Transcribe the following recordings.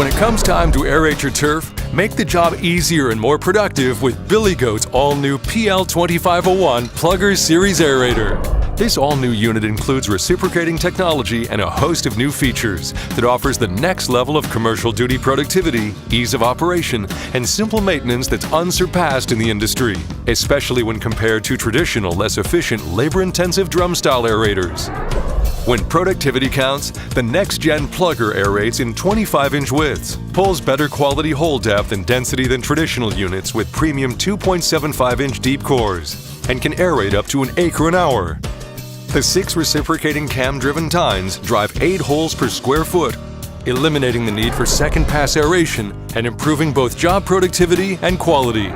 When it comes time to aerate your turf, make the job easier and more productive with Billy Goat's all-new PL2501 PLUGR Series Aerator. This all-new unit includes reciprocating technology and a host of new features that offers the next level of commercial duty productivity, ease of operation, and simple maintenance that's unsurpassed in the industry, especially when compared to traditional, less efficient, labor-intensive drum-style aerators. When productivity counts, the next-gen PLUGR aerates in 25-inch widths, pulls better quality hole depth and density than traditional units with premium 2.75-inch deep cores, and can aerate up to an acre an hour. The 6 reciprocating cam-driven tines drive 8 holes per square foot, eliminating the need for second-pass aeration and improving both job productivity and quality.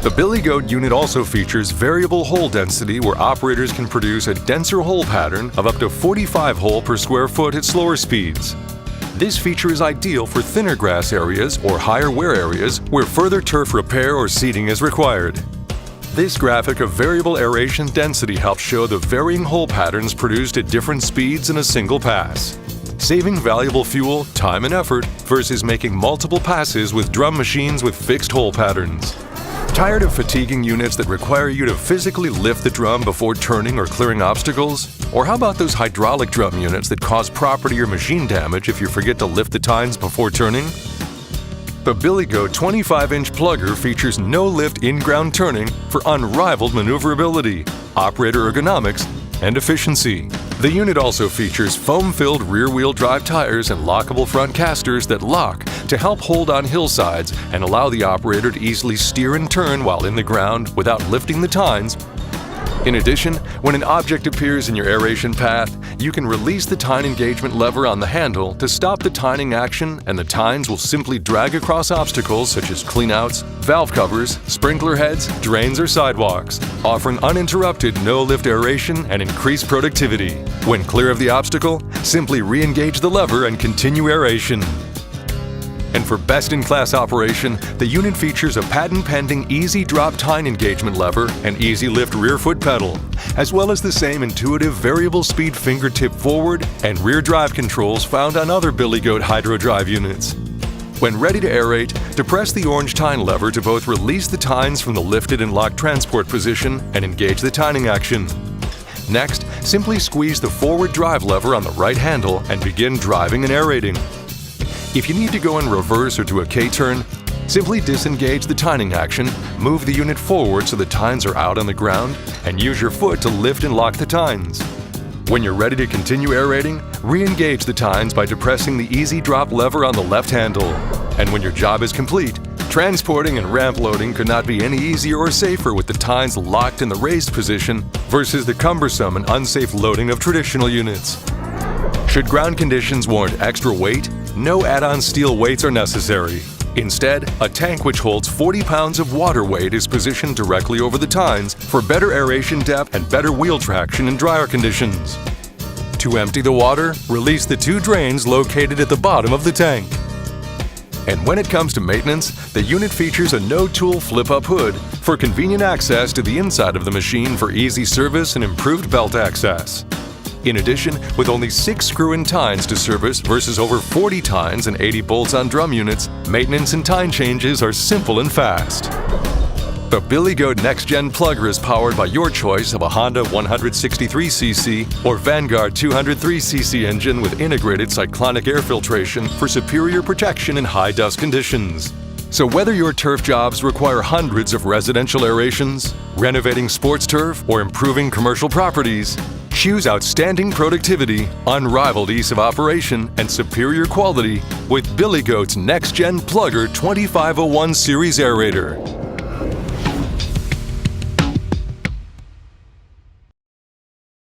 The Billy Goat unit also features variable hole density where operators can produce a denser hole pattern of up to 45 hole per square foot at slower speeds. This feature is ideal for thinner grass areas or higher wear areas where further turf repair or seeding is required. This graphic of variable aeration density helps show the varying hole patterns produced at different speeds in a single pass, saving valuable fuel, time, and effort versus making multiple passes with drum machines with fixed hole patterns. Tired of fatiguing units that require you to physically lift the drum before turning or clearing obstacles? Or how about those hydraulic drum units that cause property or machine damage if you forget to lift the tines before turning? The Billy Goat 25-inch PLUGR features no-lift in-ground turning for unrivaled maneuverability, operator ergonomics, and efficiency. The unit also features foam-filled rear-wheel drive tires and lockable front casters that lock to help hold on hillsides and allow the operator to easily steer and turn while in the ground without lifting the tines. In addition, when an object appears in your aeration path, you can release the tine engagement lever on the handle to stop the tining action, and the tines will simply drag across obstacles such as cleanouts, valve covers, sprinkler heads, drains, or sidewalks, offering uninterrupted no-lift aeration and increased productivity. When clear of the obstacle, simply re-engage the lever and continue aeration. And for best-in-class operation, the unit features a patent-pending easy drop tine engagement lever and easy lift rear foot pedal, as well as the same intuitive variable speed fingertip forward and rear drive controls found on other Billy Goat hydro drive units. When ready to aerate, depress the orange tine lever to both release the tines from the lifted and locked transport position and engage the tining action. Next, simply squeeze the forward drive lever on the right handle and begin driving and aerating. If you need to go in reverse or do a K-turn, simply disengage the tining action, move the unit forward so the tines are out on the ground, and use your foot to lift and lock the tines. When you're ready to continue aerating, re-engage the tines by depressing the easy drop lever on the left handle. And when your job is complete, transporting and ramp loading could not be any easier or safer with the tines locked in the raised position versus the cumbersome and unsafe loading of traditional units. Should ground conditions warrant extra weight, no add-on steel weights are necessary. Instead, a tank which holds 40 pounds of water weight is positioned directly over the tines for better aeration depth and better wheel traction in drier conditions. To empty the water, release the 2 drains located at the bottom of the tank. And when it comes to maintenance, the unit features a no-tool flip-up hood for convenient access to the inside of the machine for easy service and improved belt access. In addition, with only 6 screw-in tines to service versus over 40 tines and 80 bolts on drum units, maintenance and tine changes are simple and fast. The Billy Goat Next Gen PLUGR is powered by your choice of a Honda 163cc or Vanguard 203cc engine with integrated cyclonic air filtration for superior protection in high-dust conditions. So whether your turf jobs require hundreds of residential aerations, renovating sports turf, or improving commercial properties, choose outstanding productivity, unrivaled ease of operation, and superior quality with Billy Goat's Next Gen PLUGR 2501 Series Aerator.